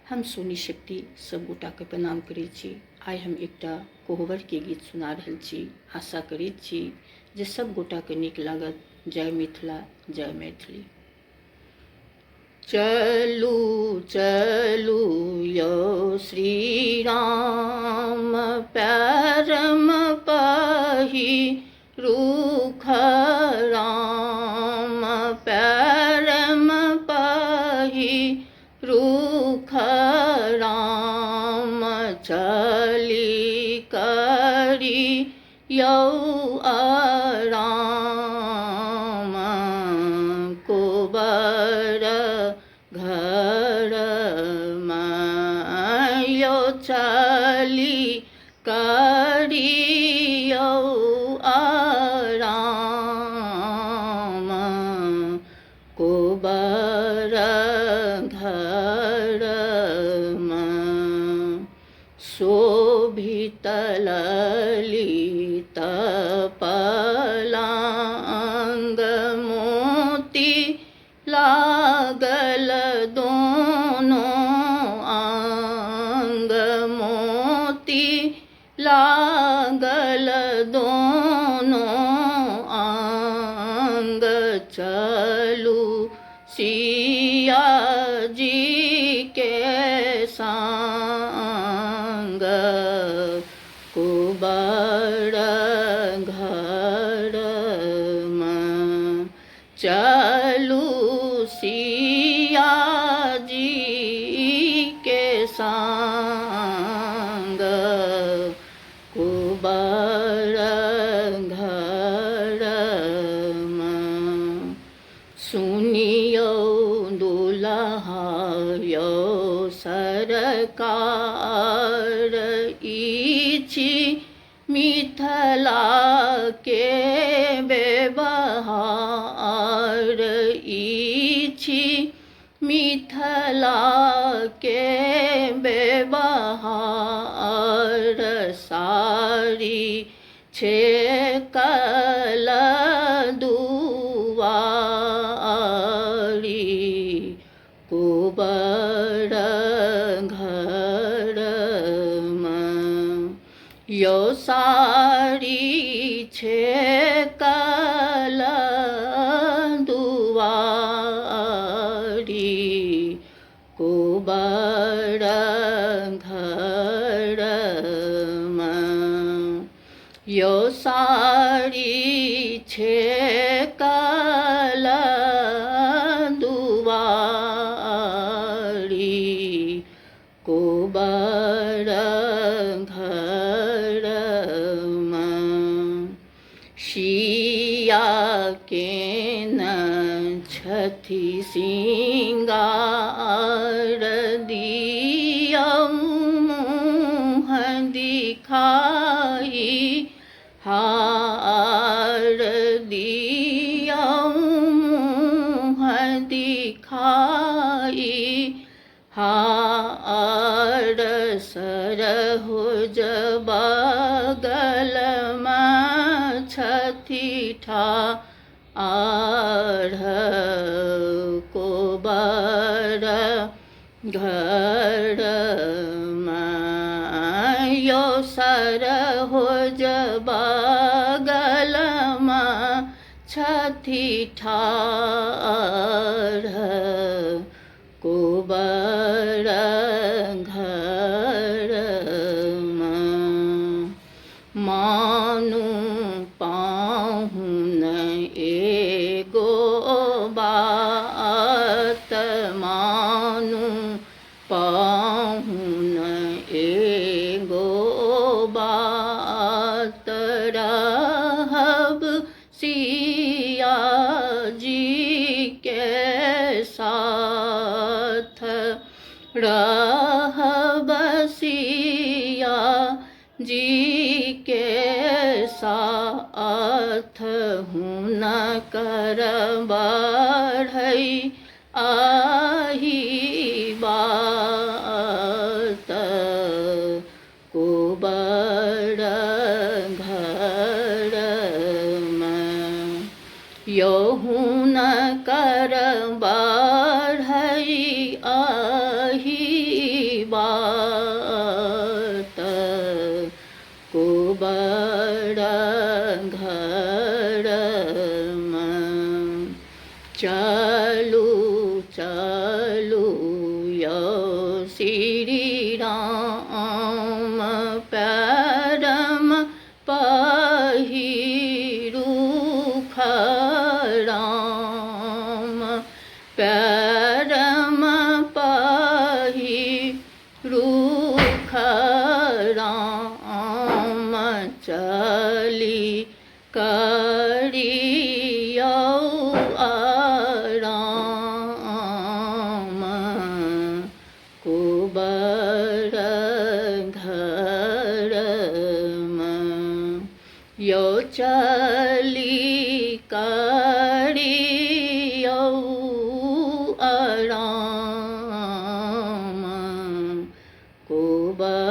हम सोनी शक्ति सब गोटा के प्रणाम करैत छी। आइ हम एकटा कोहबर के गीत सुना रहल छी। आशा करैत छी जे सब गोटा के नीक लागत। जय मिथिला, जय मैथिली। चलू चलू यौ श्री राम, पैरम पहिरूख राम, पैरम पहिरूख राम, चली करी यौ आराम, कोबर घर मायो चली करियो आराम, कोबर घर शोभित ललित पलंग, मोती लागल दोनों अंग, मोती लागल दोनों अंग, चलू सिया जी के संग, कोबर घर चलू सिया जी के संग, कोबर घर सुनियो दुल्हा यौ सरकार, इछि मिथिला के व्यवहार, इछि मिथिला के व्यवहार, सारी छेकल दुआरी, कोबर घर यौ सारी छेकल दुआरी, कोबर घर यौ सारी छेकल दुआरी, कोबर घर सिया के न छथि सिंगार, दियौ मुँह दिखाई हार, दियौ मुँह दिखाई हार, सरहुज बगल छथि ठाढ़, कोबर घर यौ सरहुज बगल छथि ठाढ़, कोबर घर मानु पाहुन एगो बात, मानु पाहुन एगो बात, रहब सिया जी के साथ, रहब सिया जी के साथ, हुनकर बढ़ै आही बात, कोबर घर यौ हुनकर बढ़ै आही यो श्री राम पैरम पहिरू खराम पैरम पहिरू खराम चली करियो आराम कुबर धर्म यो चली करियो आराम कुबर